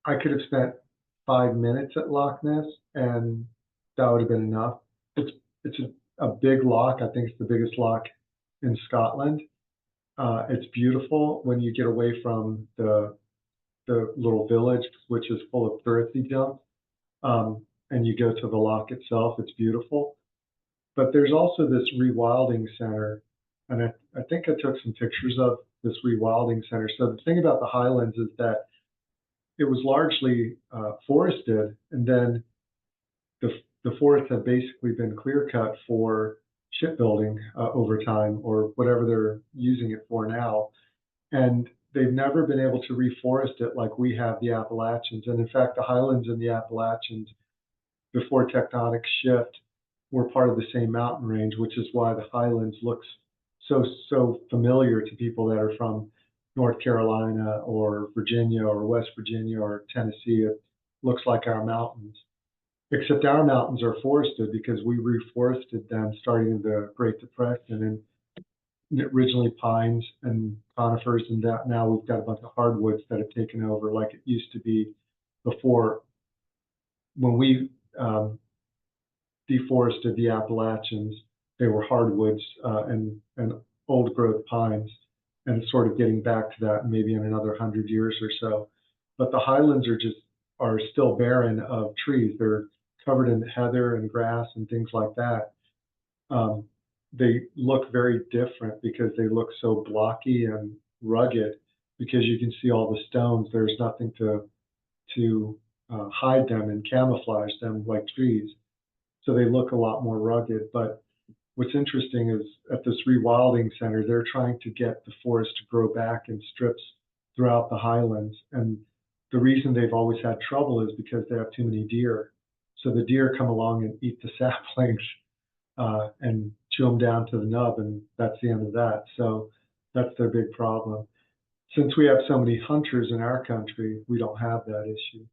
I could have spent 5 minutes at Loch Ness, and that would have been enough. It's a big loch. I think it's the biggest loch in Scotland. It's beautiful when you get away from the little village, which is full of touristy junk, and you go to the loch itself. It's beautiful. But there's also this rewilding center, and I think I took some pictures of this rewilding center. So the thing about the Highlands is that it was largely forested, and then the forest had basically been clear cut for shipbuilding over time, or whatever they're using it for now. And they've never been able to reforest it like we have the Appalachians. And in fact, the Highlands and the Appalachians, before tectonic shift, were part of the same mountain range, which is why the Highlands looks so familiar to people that are from North Carolina or Virginia or West Virginia or Tennessee. It looks like our mountains, except our mountains are forested because we reforested them starting in the Great Depression, and originally pines and conifers, and that now we've got a bunch of hardwoods that have taken over like it used to be before. When we deforested the Appalachians, they were hardwoods and old growth pines, and it's sort of getting back to that maybe in another 100 years or so. But the Highlands are still barren of trees. They're covered in heather and grass and things like that. They look very different because they look so blocky and rugged, because you can see all the stones. There's nothing to hide them and camouflage them like trees. So they look a lot more rugged. But what's interesting is at this rewilding center, they're trying to get the forest to grow back in strips throughout the Highlands. And the reason they've always had trouble is because they have too many deer. So the deer come along and eat the saplings and chew them down to the nub, and that's the end of that. So that's their big problem. Since we have so many hunters in our country, we don't have that issue.